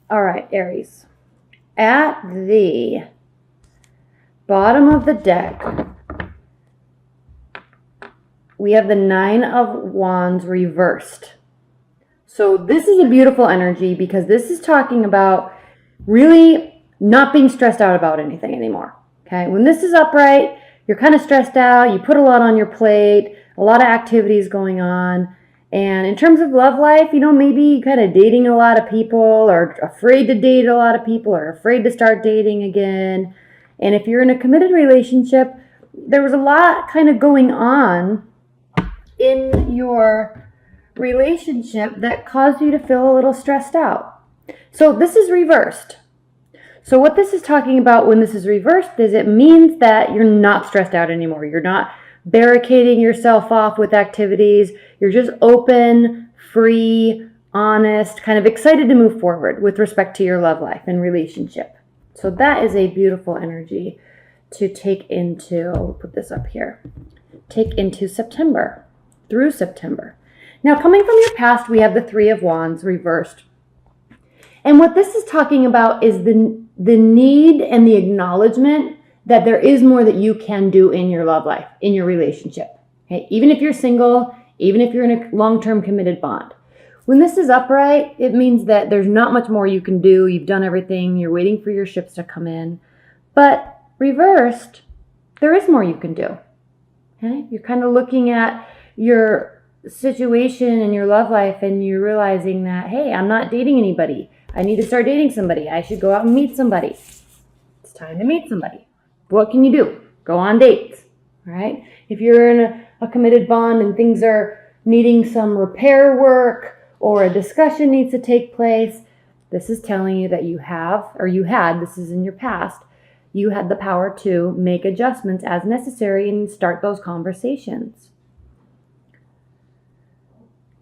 All right, Aries. At the bottom of the deck, we have the Nine of Wands reversed. So this is a beautiful energy because this is talking about really not being stressed out about anything anymore. Okay, when this is upright, you're kind of stressed out, you put a lot on your plate, a lot of activities going on. And in terms of love life, maybe kind of dating a lot of people or afraid to date a lot of people or afraid to start dating again. And if you're in a committed relationship, there was a lot kind of going on in your relationship that caused you to feel a little stressed out. So this is reversed. So what this is talking about when this is reversed is it means that you're not stressed out anymore. You're not barricading yourself off with activities. You're just open, free, honest, kind of excited to move forward with respect to your love life and relationship. So that is a beautiful energy to take into, I'll put this up here, take into September, through September. Now, coming from your past, we have the Three of Wands reversed. And what this is talking about is the need and the acknowledgement that there is more that you can do in your love life, in your relationship. Okay? Even if you're single, even if you're in a long-term committed bond. When this is upright, it means that there's not much more you can do. You've done everything. You're waiting for your ships to come in. But reversed, there is more you can do. Okay? You're kind of looking at your situation in your love life and you're realizing that, hey, I'm not dating anybody. I need to start dating somebody. I should go out and meet somebody. It's time to meet somebody. What can you do? Go on dates, right? If you're in a committed bond and things are needing some repair work or a discussion needs to take place, this is telling you that you have, or you had, this is in your past, you had the power to make adjustments as necessary and start those conversations.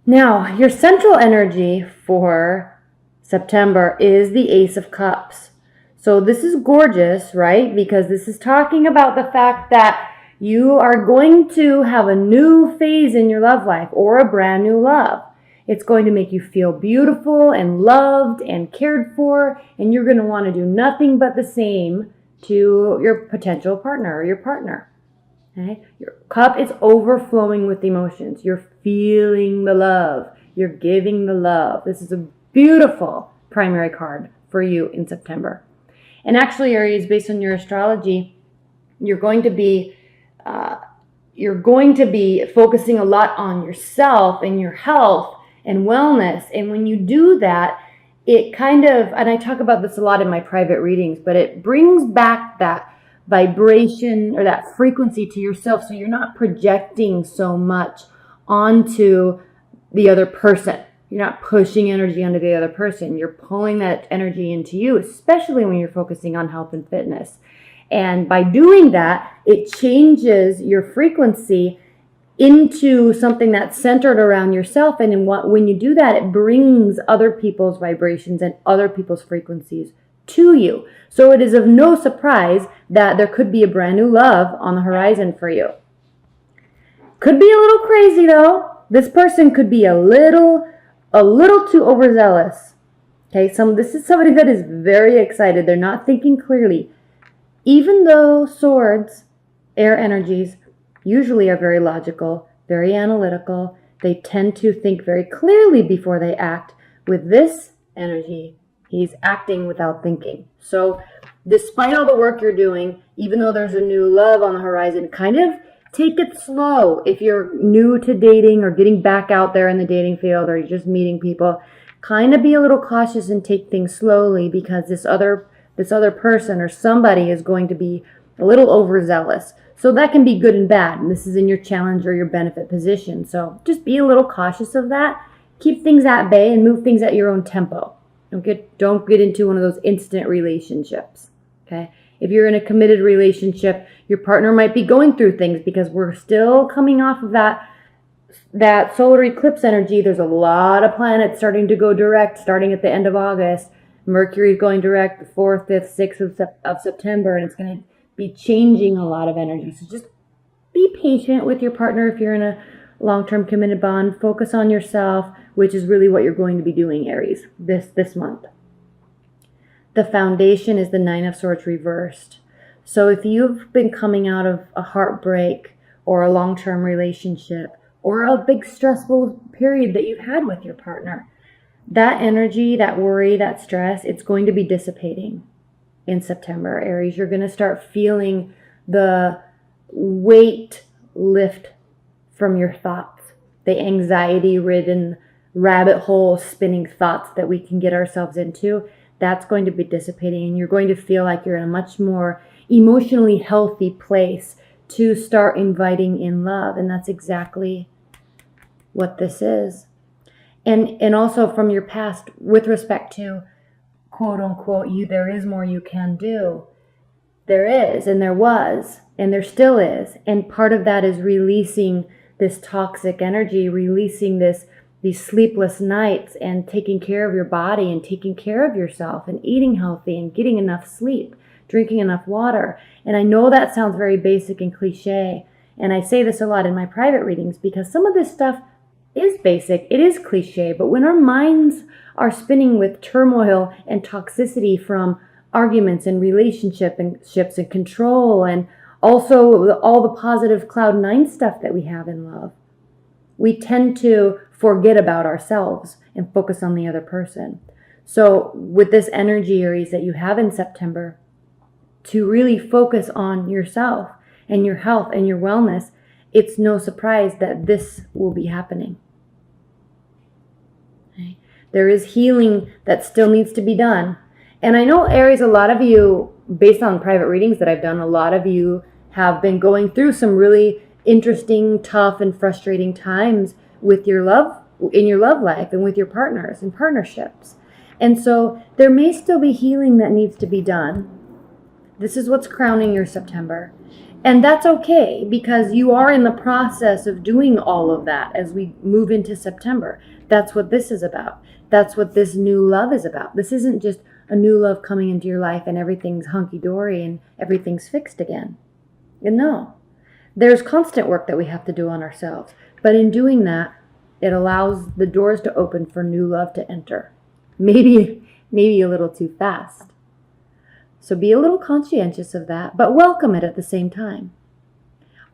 Now, your central energy for September is the Ace of Cups. So this is gorgeous, right? Because this is talking about the fact that you are going to have a new phase in your love life or a brand new love. It's going to make you feel beautiful and loved and cared for, and you're going to want to do nothing but the same to your potential partner or your partner. Okay? Your cup is overflowing with emotions. You're feeling the love. You're giving the love. This is a beautiful primary card for you in September. And actually, Aries, based on your astrology, you're going to be focusing a lot on yourself and your health and wellness. And when you do that, it kind of, and I talk about this a lot in my private readings, but it brings back that vibration or that frequency to yourself, so you're not projecting so much onto the other person. You're not pushing energy onto the other person. You're pulling that energy into you, especially when you're focusing on health and fitness. And by doing that, it changes your frequency into something that's centered around yourself. And when you do that, it brings other people's vibrations and other people's frequencies to you. So it is of no surprise that there could be a brand new love on the horizon for you. Could be a little crazy though. This person could be a little too overzealous. Okay, this is somebody that is very excited. They're not thinking clearly. Even though swords, air energies, usually are very logical, very analytical, they tend to think very clearly before they act. With this energy, he's acting without thinking. So despite all the work you're doing, even though there's a new love on the horizon, kind of take it slow. If you're new to dating or getting back out there in the dating field or you're just meeting people, kind of be a little cautious and take things slowly, because this other person or somebody is going to be a little overzealous. So that can be good and bad. And this is in your challenge or your benefit position. So just be a little cautious of that. Keep things at bay and move things at your own tempo. Don't get into one of those instant relationships. Okay? If you're in a committed relationship, your partner might be going through things, because we're still coming off of that solar eclipse energy. There's a lot of planets starting to go direct starting at the end of August. Mercury's going direct the 4th, 5th, 6th of September, and it's going to be changing a lot of energy. So just be patient with your partner if you're in a long-term committed bond. Focus on yourself, which is really what you're going to be doing, Aries, this month. the foundation is the Nine of Swords reversed. So if you've been coming out of a heartbreak or a long-term relationship or a big stressful period that you've had with your partner, that energy, that worry, that stress, it's going to be dissipating in September. Aries, you're going to start feeling the weight lift from your thoughts, the anxiety-ridden rabbit hole spinning thoughts that we can get ourselves into. That's going to be dissipating, and you're going to feel like you're in a much more emotionally healthy place to start inviting in love. And that's exactly what this is. And also from your past, with respect to quote unquote, there is more you can do. There is, and there was, and there still is. And part of that is releasing this toxic energy, releasing these sleepless nights, and taking care of your body and taking care of yourself and eating healthy and getting enough sleep, drinking enough water. And I know that sounds very basic and cliche. And I say this a lot in my private readings because some of this stuff is basic, it is cliche, but when our minds are spinning with turmoil and toxicity from arguments and relationships and control, and also all the positive cloud nine stuff that we have in love, we tend to forget about ourselves and focus on the other person. So with this energy, Aries, that you have in September, to really focus on yourself and your health and your wellness, it's no surprise that this will be happening. Okay. There is healing that still needs to be done. And I know, Aries, a lot of you, based on private readings that I've done, a lot of you have been going through some really interesting, tough, and frustrating times with your love, in your love life, and with your partners and partnerships. And so there may still be healing that needs to be done. This is what's crowning your September. And that's okay, because you are in the process of doing all of that as we move into September. That's what this is about. That's what this new love is about. This isn't just a new love coming into your life and everything's hunky-dory and everything's fixed again. And no. There's constant work that we have to do on ourselves. But in doing that, it allows the doors to open for new love to enter. Maybe a little too fast. So be a little conscientious of that, but welcome it at the same time.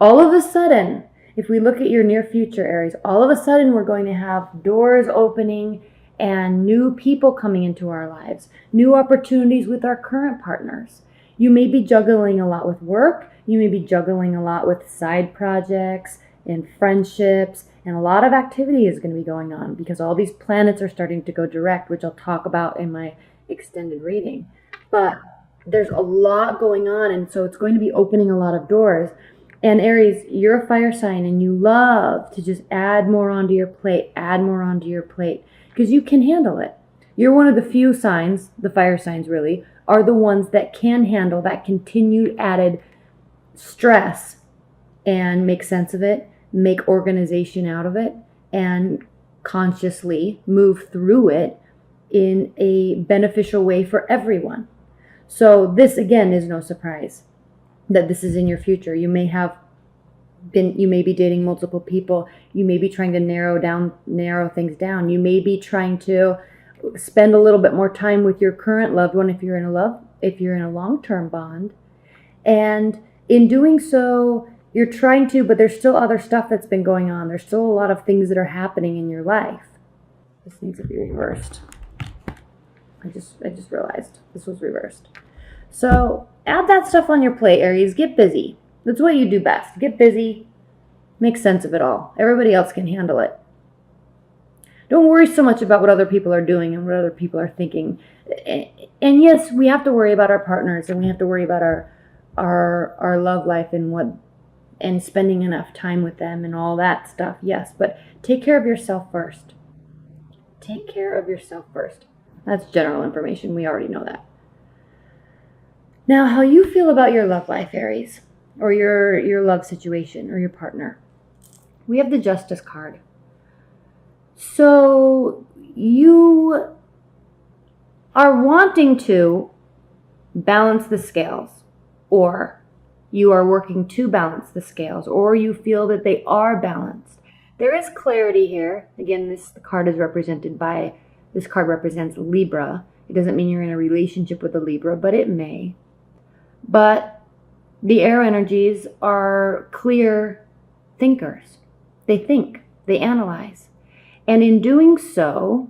All of a sudden, if we look at your near future, Aries, all of a sudden we're going to have doors opening and new people coming into our lives, new opportunities with our current partners. You may be juggling a lot with work. You may be juggling a lot with side projects and friendships, and a lot of activity is going to be going on because all these planets are starting to go direct, which I'll talk about in my extended reading. But there's a lot going on, and so it's going to be opening a lot of doors. And Aries, you're a fire sign, and you love to just add more onto your plate, because you can handle it. You're one of the few signs, the fire signs really, are the ones that can handle that continued added stress and make sense of it, make organization out of it, and consciously move through it in a beneficial way for everyone. So this, again, is no surprise that this is in your future. You may be dating multiple people. You may be trying to narrow things down. You may be trying to spend a little bit more time with your current loved one if you're in a long-term bond. And in doing so, you're trying to, but there's still other stuff that's been going on. There's still a lot of things that are happening in your life. This needs to be reversed. I just realized this was reversed. So add that stuff on your plate, Aries. Get busy. That's what you do best. Get busy. Make sense of it all. Everybody else can handle it. Don't worry so much about what other people are doing and what other people are thinking. And yes, we have to worry about our partners, and we have to worry about our love life and spending enough time with them and all that stuff. Yes, but take care of yourself first. Take care of yourself first. That's general information. We already know that. Now, how you feel about your love life, Aries, or your love situation or your partner. We have the Justice card. So you are wanting to balance the scales, or you are working to balance the scales, or you feel that they are balanced. There is clarity here. Again, this card represents Libra, It doesn't mean you're in a relationship with a Libra, but it may. But the air energies are clear thinkers. They think, they analyze. And in doing so,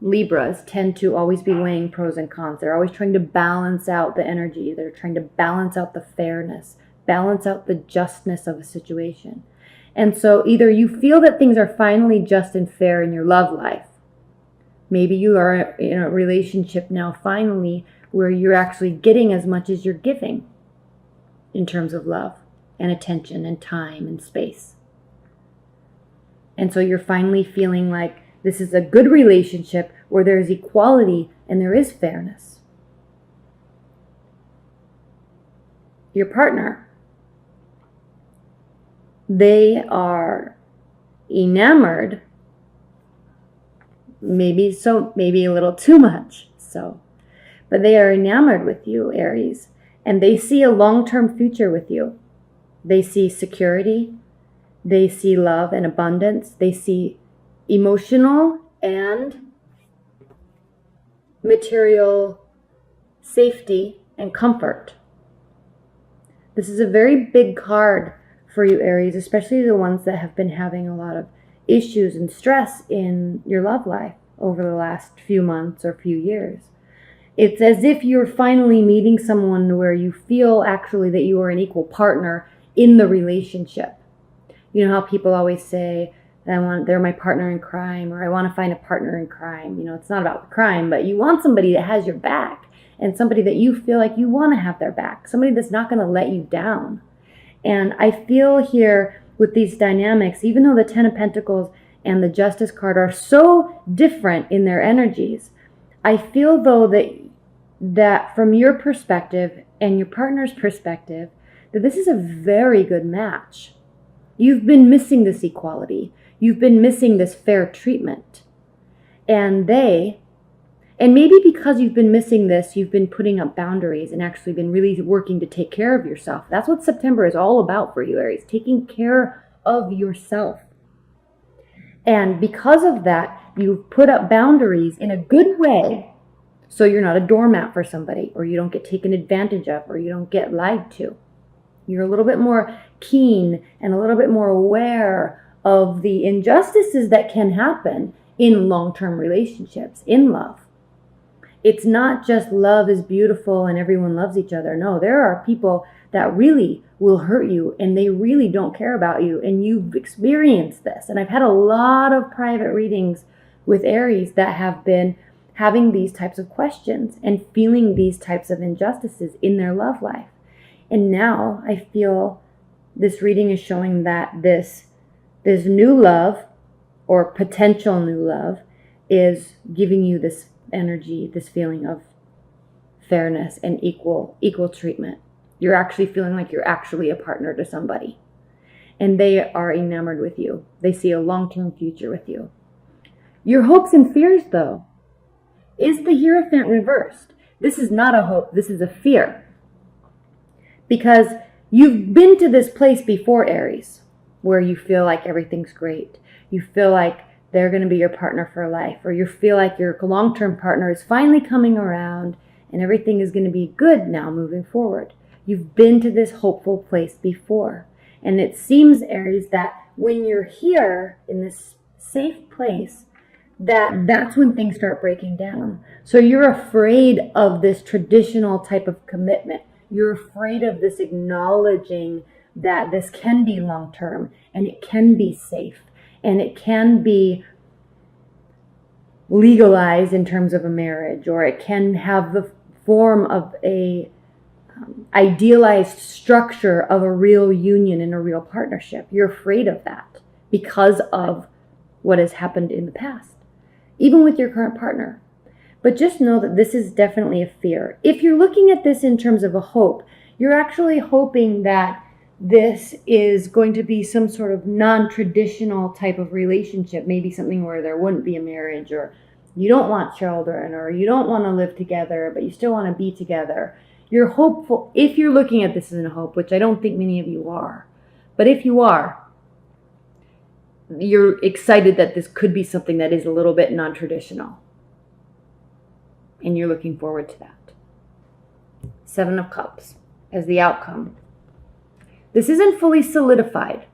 Libras tend to always be weighing pros and cons. They're always trying to balance out the energy. They're trying to balance out the fairness, balance out the justness of a situation. And so either you feel that things are finally just and fair in your love life. Maybe you are in a relationship now finally where you're actually getting as much as you're giving in terms of love and attention and time and space. And so you're finally feeling like this is a good relationship where there is equality and there is fairness. Your partner, they are enamored, maybe a little too much so, but they are enamored with you, Aries, and they see a long-term future with you. They see security, they see love and abundance, they see emotional and material safety and comfort. This is a very big card for you, Aries, especially the ones that have been having a lot of issues and stress in your love life over the last few months or few years. It's as if you're finally meeting someone where you feel actually that you are an equal partner in the relationship. You know how people always say, they're my partner in crime, or I want to find a partner in crime. You know, it's not about the crime, but you want somebody that has your back and somebody that you feel like you want to have their back, somebody that's not going to let you down. And I feel here with these dynamics, even though the Ten of Pentacles and the Justice card are so different in their energies, I feel though that from your perspective and your partner's perspective, that this is a very good match. You've been missing this equality. You've been missing this fair treatment. And maybe because you've been missing this, you've been putting up boundaries and actually been really working to take care of yourself. That's what September is all about for you, Aries, taking care of yourself. And because of that, you've put up boundaries in a good way, so you're not a doormat for somebody, or you don't get taken advantage of, or you don't get lied to. You're a little bit more keen and a little bit more aware of the injustices that can happen in long-term relationships, in love. It's not just love is beautiful and everyone loves each other. No, there are people that really will hurt you and they really don't care about you, and you've experienced this. And I've had a lot of private readings with Aries that have been having these types of questions and feeling these types of injustices in their love life. And now I feel this reading is showing that this new love or potential new love is giving you this energy, this feeling of fairness and equal treatment. You're actually feeling like you're actually a partner to somebody. And they are enamored with you. They see a long-term future with you. Your hopes and fears, though, is the Hierophant reversed. This is not a hope. This is a fear. Because you've been to this place before, Aries, where you feel like everything's great. You feel like they're going to be your partner for life, or you feel like your long-term partner is finally coming around and everything is going to be good now moving forward. You've been to this hopeful place before. And it seems, Aries, that when you're here in this safe place, that's when things start breaking down. So you're afraid of this traditional type of commitment. You're afraid of this acknowledging that this can be long-term and it can be safe and it can be legalized in terms of a marriage, or it can have the form of a idealized structure of a real union and a real partnership. You're afraid of that because of what has happened in the past, even with your current partner. But just know that this is definitely a fear. If you're looking at this in terms of a hope, you're actually hoping that this is going to be some sort of non-traditional type of relationship, maybe something where there wouldn't be a marriage, or you don't want children, or you don't want to live together, but you still want to be together. You're hopeful, if you're looking at this as a hope, which I don't think many of you are, but if you are, you're excited that this could be something that is a little bit non-traditional. and you're looking forward to that. 7 of Cups as the outcome. This isn't fully solidified.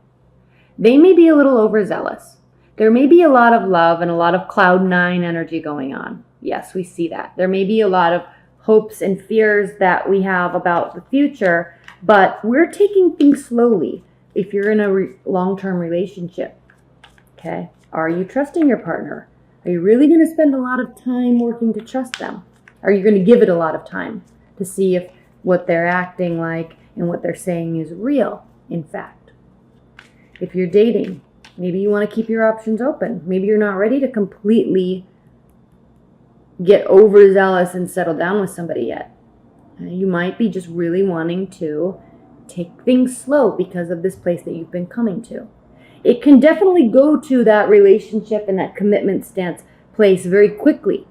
They may be a little overzealous. There may be a lot of love and a lot of cloud 9 energy going on. Yes, we see that. There may be a lot of hopes and fears that we have about the future, but we're taking things slowly if you're in a long-term relationship. Okay? Are you trusting your partner? Are you really going to spend a lot of time working to trust them? Are you going to give it a lot of time to see if what they're acting like and what they're saying is real, in fact? If you're dating, maybe you want to keep your options open. Maybe you're not ready to completely get overzealous and settle down with somebody yet. You might be just really wanting to take things slow because of this place that you've been coming to. It can definitely go to that relationship and that commitment stance place very quickly.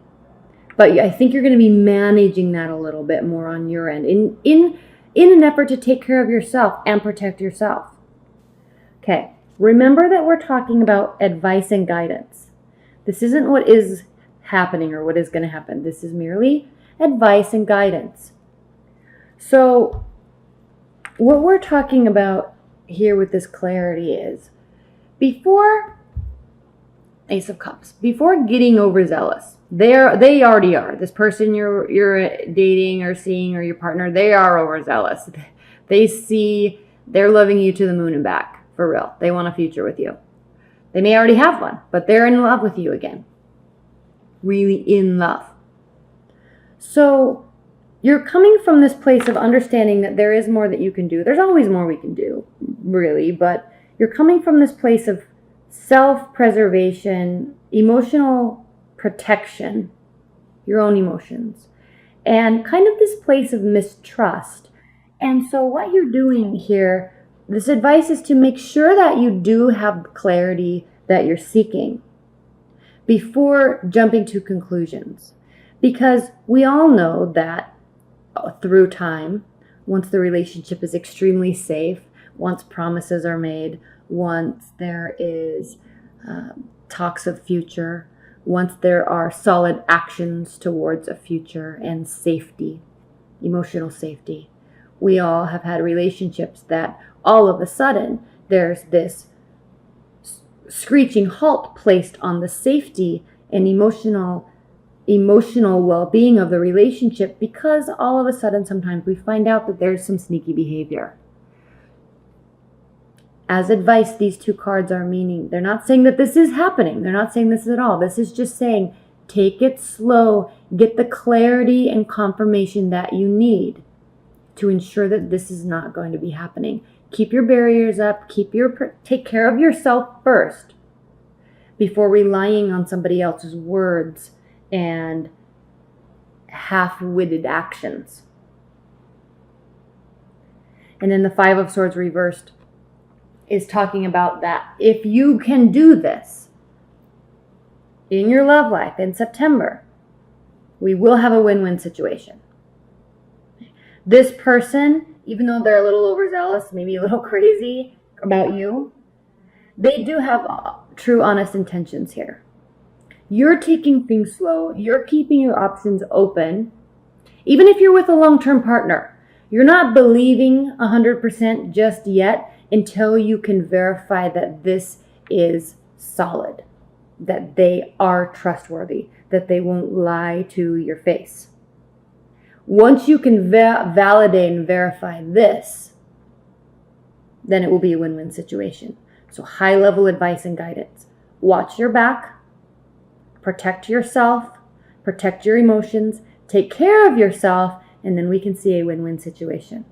But I think you're going to be managing that a little bit more on your end in an effort to take care of yourself and protect yourself. Okay, remember that we're talking about advice and guidance. This isn't what is happening or what is going to happen. This is merely advice and guidance. So what we're talking about here with this clarity is before Ace of Cups, before getting overzealous, they already are. This person you're dating or seeing or your partner, they are overzealous. They're loving you to the moon and back. For real. They want a future with you. They may already have one, but they're in love with you again. Really in love. So you're coming from this place of understanding that there is more that you can do. There's always more we can do, really, but you're coming from this place of self-preservation, emotional protection, your own emotions, and kind of this place of mistrust. And so what you're doing here, this advice is to make sure that you do have the clarity that you're seeking before jumping to conclusions. Because we all know that through time, once the relationship is extremely safe, once promises are made, once there is talks of future, once there are solid actions towards a future and safety, emotional safety, we all have had relationships that all of a sudden there's this screeching halt placed on the safety and emotional well-being of the relationship, because all of a sudden sometimes we find out that there's some sneaky behavior. As advice, these 2 cards are meaning, they're not saying that this is happening. They're not saying this at all. This is just saying, take it slow, get the clarity and confirmation that you need to ensure that this is not going to be happening. Keep your barriers up, take care of yourself first before relying on somebody else's words and half-witted actions. And then the 5 of Swords reversed is talking about that if you can do this in your love life in September, we will have a win-win situation. This person, even though they're a little overzealous, maybe a little crazy about you, they do have true, honest intentions here. You're taking things slow. You're keeping your options open. Even if you're with a long-term partner, you're not believing 100% just yet until you can verify that this is solid, that they are trustworthy, that they won't lie to your face. Once you can validate and verify this, then it will be a win-win situation. So high-level advice and guidance. Watch your back. Protect yourself. Protect your emotions. Take care of yourself. And then we can see a win-win situation.